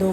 2